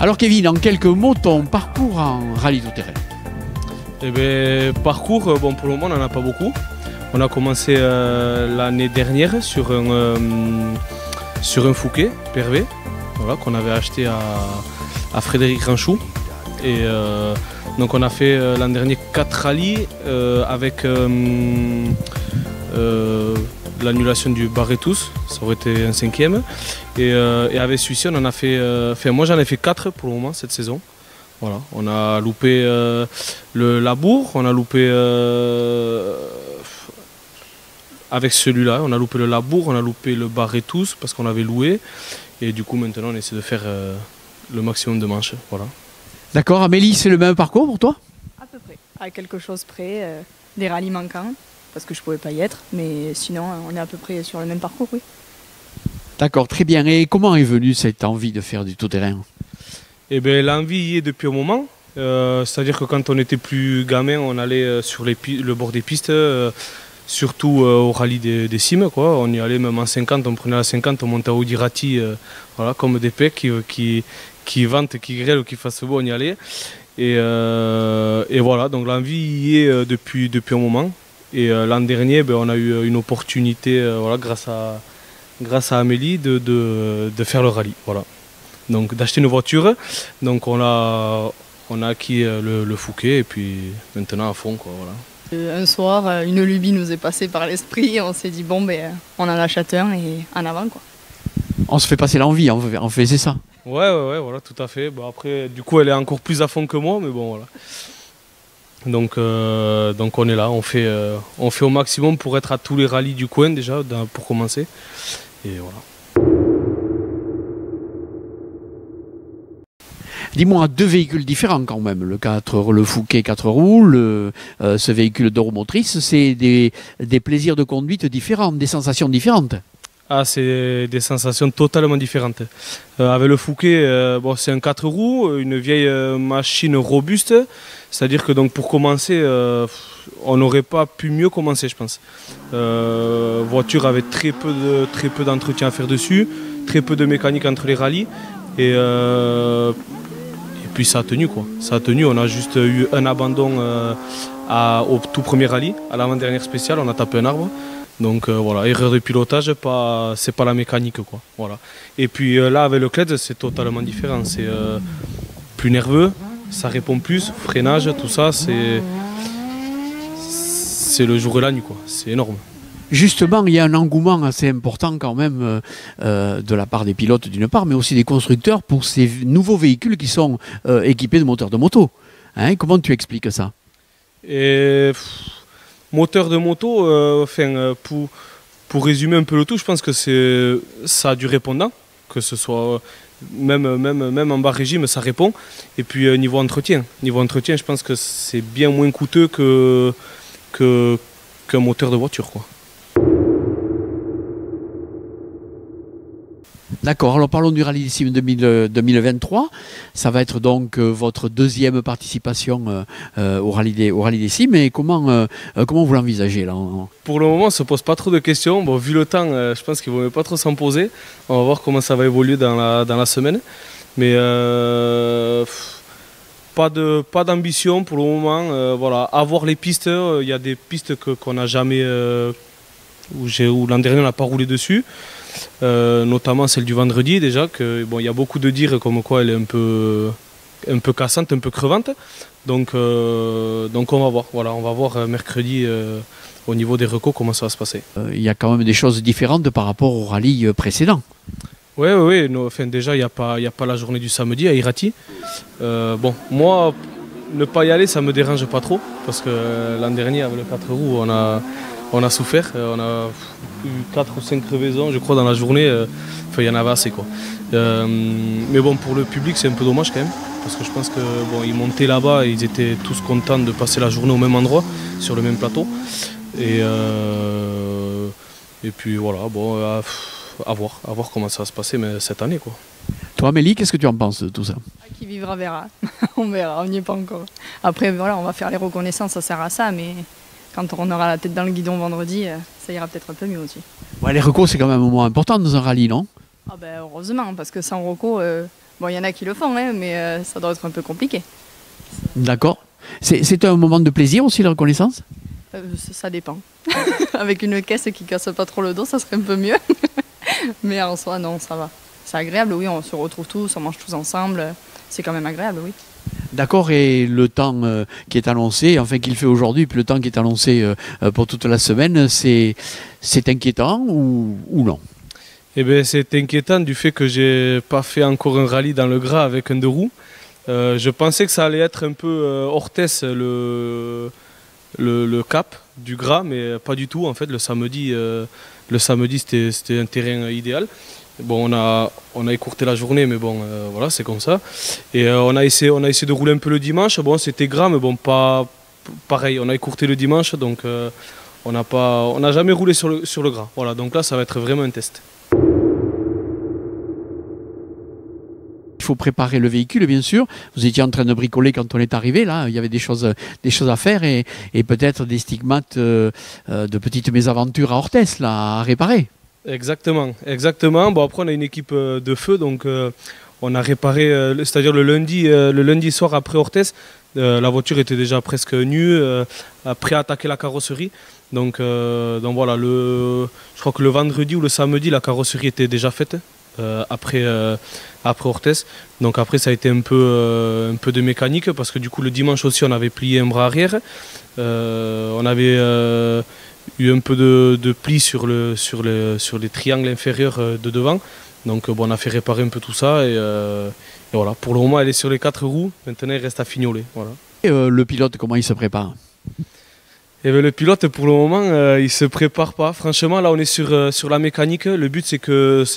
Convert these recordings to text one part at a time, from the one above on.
Alors Kevin, en quelques mots, ton parcours en rallye tout-terrain? Eh bien, parcours, bon, pour le moment, on n'en a pas beaucoup. On a commencé l'année dernière sur un Fouquet PRV, voilà, qu'on avait acheté à Frédéric Ranchou. Et donc on a fait l'an dernier 4 rallyes avec l'annulation du Barretous, ça aurait été un 5e. Et avec celui-ci, on en a fait. Moi j'en ai fait 4 pour le moment cette saison. Voilà, on a loupé le Labour, on a loupé avec celui-là, on a loupé le Labour, on a loupé le Barretous parce qu'on avait loué. Et du coup maintenant on essaie de faire le maximum de manches. Voilà. D'accord, Amélie, c'est le même parcours pour toi? À peu près, à quelque chose près, des rallyes manquants, parce que je ne pouvais pas y être, mais sinon on est à peu près sur le même parcours, oui. D'accord, très bien. Et comment est venue cette envie de faire du tout-terrain? Eh bien, l'envie y est depuis un moment. C'est-à-dire que quand on était plus gamin, on allait sur le bord des pistes, surtout au rallye des cimes, quoi. On y allait même en 50, on prenait la 50, on montait à Audirati, voilà, comme des pecs qui ventent, qui grêlent ou qui fassent beau, on y allait. Et voilà, donc l'envie y est depuis un moment. Et l'an dernier, ben, on a eu une opportunité, voilà, grâce à Amélie, de faire le rallye. Voilà. Donc d'acheter une voiture. Donc on a acquis le Fouquet et puis maintenant à fond, quoi, voilà. Un soir, une lubie nous est passée par l'esprit, on s'est dit bon ben on en achète un et en avant, quoi. On se fait passer l'envie, on faisait ça. Ouais, voilà, tout à fait. Bon, après, du coup, elle est encore plus à fond que moi, mais bon, voilà. Donc on est là, on fait au maximum pour être à tous les rallyes du coin déjà, pour commencer. Et voilà. Dis-moi, 2 véhicules différents quand même, le Fouquet 4 roues, ce véhicule de roue motrice, c'est des plaisirs de conduite différents, des sensations différentes. Ah, c'est des sensations totalement différentes. Avec le Fouquet, bon, c'est un 4 roues, une vieille machine robuste, c'est-à-dire que donc, pour commencer, on n'aurait pas pu mieux commencer, je pense. Voiture avec très peu d'entretien à faire dessus, très peu de mécanique entre les rallyes. Et puis ça a tenu, quoi. Ça a tenu, on a juste eu un abandon au tout premier rallye, à l'avant-dernière spéciale, on a tapé un arbre. Donc voilà, erreur de pilotage, c'est pas la mécanique, quoi. Voilà. Et puis là avec le CLED c'est totalement différent, c'est plus nerveux, ça répond plus, freinage, tout ça, c'est le jour et la nuit, quoi. C'est énorme. Justement, il y a un engouement assez important quand même de la part des pilotes d'une part, mais aussi des constructeurs pour ces nouveaux véhicules qui sont équipés de moteurs de moto. Hein, comment tu expliques ça? Moteur de moto, pour résumer un peu le tout, je pense que ça a du répondant, que ce soit même en bas régime, ça répond. Et puis niveau entretien, je pense que c'est bien moins coûteux qu'un moteur de voiture, quoi. D'accord, alors parlons du Rallye des Cimes 2023. Ça va être donc votre deuxième participation au Rallye des Cimes. Et comment vous l'envisagez là? Pour le moment, on ne se pose pas trop de questions. Bon, vu le temps, je pense qu'il ne vaut pas trop s'en poser. On va voir comment ça va évoluer dans la semaine. Mais pas d'ambition pour le moment. Voilà, à voir les pistes. Il y a des pistes qu'on n'a jamais... où l'an dernier, on n'a pas roulé dessus. Notamment celle du vendredi déjà, bon, il y a beaucoup de dires comme quoi elle est un peu cassante, un peu crevante. Donc on va voir. Voilà, on va voir mercredi au niveau des recos comment ça va se passer. Il y a quand même des choses différentes par rapport au rallye précédent. Oui, enfin, déjà il n'y a pas la journée du samedi à Irati. Bon, moi, ne pas y aller, ça me dérange pas trop, parce que l'an dernier avec le 4 roues, on a souffert, on a eu 4 ou 5 crevaisons, je crois, dans la journée. Enfin, il y en avait assez, quoi. Mais bon, pour le public, c'est un peu dommage quand même, parce que je pense que bon, ils montaient là-bas et ils étaient tous contents de passer la journée au même endroit, sur le même plateau. Et puis voilà, bon, à voir comment ça va se passer mais cette année, quoi. Toi, Amélie, qu'est-ce que tu en penses de tout ça? Qui vivra verra. On verra, on n'y est pas encore. Après, voilà, on va faire les reconnaissances, ça sert à ça, mais quand on aura la tête dans le guidon vendredi, ça ira peut-être un peu mieux aussi. Ouais, les recos, c'est quand même un moment important dans un rallye, non? Ah ben, heureusement, parce que sans recos, Bon, il y en a qui le font, hein, mais ça doit être un peu compliqué. D'accord. C'est un moment de plaisir aussi, la reconnaissance? Ça dépend. Avec une caisse qui casse pas trop le dos, ça serait un peu mieux. Mais en soi, non, ça va. C'est agréable, oui, on se retrouve tous, on mange tous ensemble. C'est quand même agréable, oui. D'accord, et le temps qui est annoncé, enfin qu'il fait aujourd'hui, puis le temps qui est annoncé pour toute la semaine, c'est inquiétant ou non? Eh bien, c'est inquiétant du fait que j'ai pas fait encore un rallye dans le Gras avec un deux roues. Je pensais que ça allait être un peu Orthès le cap du Gras, mais pas du tout. En fait, le samedi c'était un terrain idéal. Bon, on a écourté la journée, mais bon, voilà, c'est comme ça. Et on a essayé de rouler un peu le dimanche. Bon, c'était gras, mais bon, pas pareil. On a écourté le dimanche, donc on n'a jamais roulé sur le Gras. Voilà, donc là, ça va être vraiment un test. Il faut préparer le véhicule, bien sûr. Vous étiez en train de bricoler quand on est arrivé. Là, il y avait des choses à faire et peut-être des stigmates de petites mésaventures à Orthès là, à réparer. Exactement. Bon, après, on a une équipe de feu, donc on a réparé, c'est-à-dire le lundi soir après Orthès, la voiture était déjà presque nue, prêt à attaquer la carrosserie. Donc voilà, je crois que le vendredi ou le samedi, la carrosserie était déjà faite. Après Orthès, donc après ça a été un peu de mécanique parce que du coup le dimanche aussi on avait plié un bras arrière, on avait eu un peu de plis sur les triangles inférieurs de devant, donc bon, on a fait réparer un peu tout ça et voilà, pour le moment elle est sur les 4 roues, maintenant il reste à fignoler. Voilà. Et le pilote, comment il se prépare? Et bien, le pilote, pour le moment, il ne se prépare pas. Franchement, là, on est sur la mécanique. Le but, c'est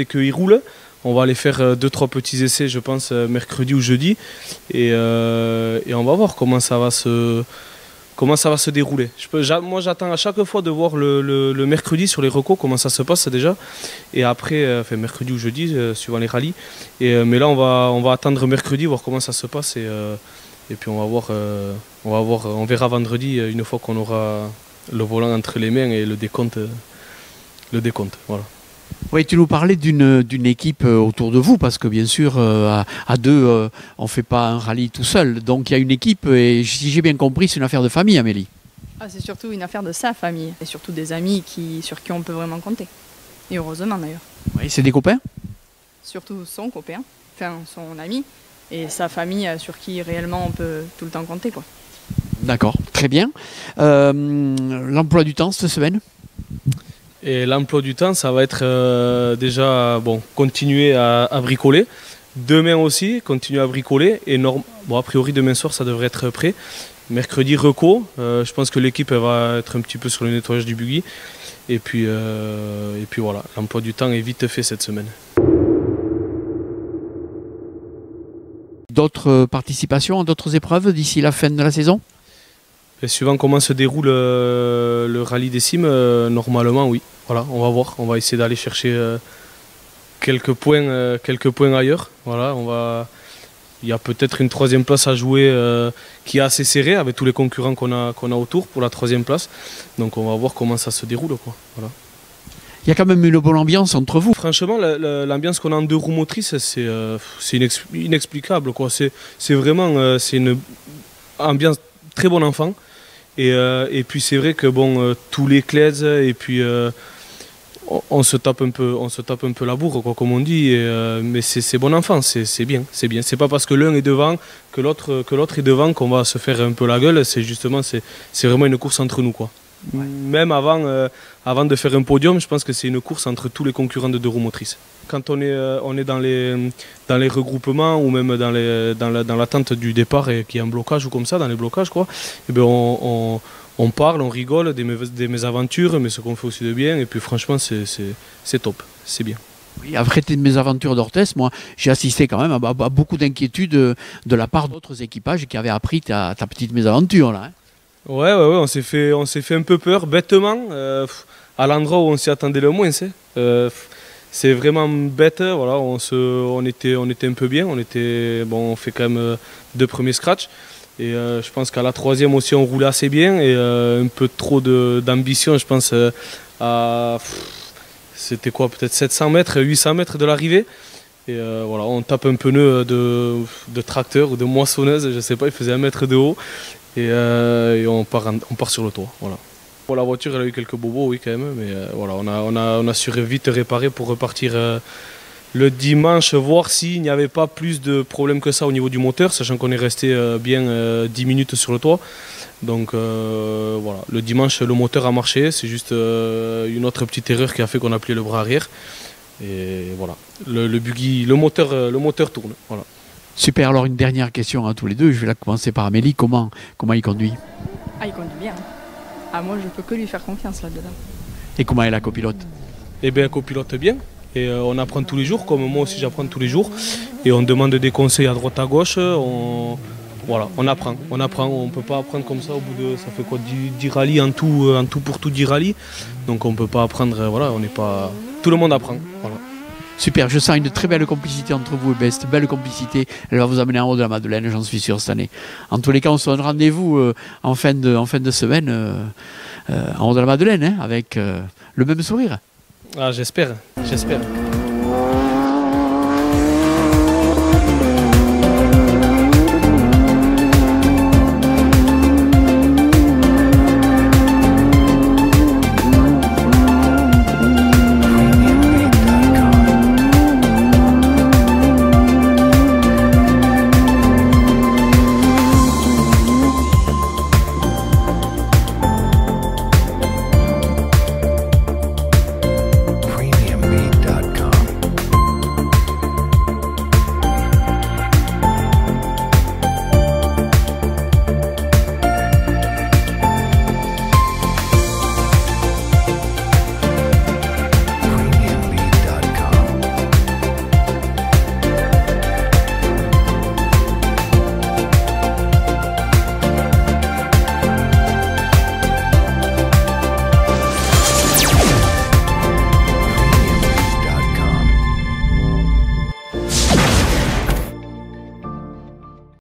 qu'il roule. On va aller faire 2-3 petits essais, je pense, mercredi ou jeudi. Et on va voir comment ça va se dérouler. Moi, j'attends à chaque fois de voir le mercredi sur les recos, comment ça se passe déjà. Et après, enfin, mercredi ou jeudi, suivant les rallyes. Mais là, on va attendre mercredi, voir comment ça se passe. Et puis on verra vendredi, une fois qu'on aura le volant entre les mains et le décompte. Voilà. Oui, tu nous parlais d'une équipe autour de vous, parce que bien sûr, à deux, on ne fait pas un rallye tout seul. Donc il y a une équipe, et si j'ai bien compris, c'est une affaire de famille, Amélie. C'est surtout une affaire de sa famille, et surtout des amis sur qui on peut vraiment compter. Et heureusement d'ailleurs. Oui, c'est des copains? Surtout son copain, enfin son ami. Et sa famille sur qui réellement on peut tout le temps compter, quoi. D'accord, très bien. L'emploi du temps cette semaine? Et l'emploi du temps, ça va être déjà continuer à bricoler. Demain aussi, continuer à bricoler. Et a priori demain soir, ça devrait être prêt. Mercredi, reco. Je pense que l'équipe va être un petit peu sur le nettoyage du buggy. Et puis voilà, l'emploi du temps est vite fait cette semaine. D'autres participations, d'autres épreuves d'ici la fin de la saison? Et suivant comment se déroule le rallye des cimes, normalement oui. Voilà, on va voir, on va essayer d'aller chercher quelques points ailleurs. Voilà, il y a peut-être une 3e place à jouer qui est assez serrée avec tous les concurrents qu'on a autour pour la 3e place. Donc on va voir comment ça se déroule, quoi. Voilà. Il y a quand même une bonne ambiance entre vous. Franchement, l'ambiance qu'on a en 2 roues motrices, c'est inexplicable, quoi. C'est vraiment c'est une ambiance très bon enfant. Et puis c'est vrai que tous les clés et puis on se tape un peu la bourre, quoi, comme on dit. Mais c'est bon enfant, c'est bien. C'est pas parce que l'un est devant que l'autre est devant qu'on va se faire un peu la gueule. C'est vraiment une course entre nous, quoi. Ouais. Même avant de faire un podium, je pense que c'est une course entre tous les concurrents de 2 roues motrices. Quand on est dans les regroupements ou même dans l'attente du départ et qu'il y a un blocage ou comme ça, dans les blocages, quoi, et bien on parle, on rigole des mésaventures, mais ce qu'on fait aussi de bien. Et puis franchement, c'est top, c'est bien. Oui, après tes mésaventures d'Orthès, moi j'ai assisté quand même à beaucoup d'inquiétudes de la part d'autres équipages qui avaient appris ta petite mésaventure là. Hein. Ouais, on s'est fait un peu peur, bêtement, à l'endroit où on s'y attendait le moins. C'est vraiment bête, voilà, on était un peu bien, on fait quand même 2 premiers scratchs. Et je pense qu'à la 3e aussi on roulait assez bien et un peu trop d'ambition, je pense, c'était quoi, peut-être 700 mètres, 800 mètres de l'arrivée. Et voilà, on tape un pneu de tracteur ou de moissonneuse, je sais pas, il faisait 1 mètre de haut. Et on part sur le toit. Voilà. Pour la voiture, elle a eu quelques bobos, oui, quand même. Mais voilà, on a su vite réparer pour repartir le dimanche, voir s'il n'y avait pas plus de problèmes que ça au niveau du moteur, sachant qu'on est resté bien 10 minutes sur le toit. Donc voilà, le dimanche, le moteur a marché. C'est juste une autre petite erreur qui a fait qu'on a plié le bras arrière. Et voilà, le buggy, le moteur tourne. Voilà. Super, alors une dernière question à tous les deux. Je vais la commencer par Amélie. Comment il conduit? Ah, il conduit bien. Ah, moi, je peux que lui faire confiance là-dedans. Et comment est la copilote? Eh bien, copilote bien. Et on apprend tous les jours, comme moi aussi j'apprends tous les jours. Et on demande des conseils à droite à gauche. Voilà, on apprend. On ne peut pas apprendre comme ça au bout de, ça fait quoi, 10 rallyes en tout pour tout 10 rallyes. Donc on ne peut pas apprendre, voilà, on n'est pas... Tout le monde apprend, voilà. Super, je sens une très belle complicité entre vous et Best, belle complicité. Elle va vous amener en haut de la Madeleine, j'en suis sûr, cette année. En tous les cas, on se donne rendez-vous en fin de semaine en haut de la Madeleine, hein, avec le même sourire. Ah, j'espère.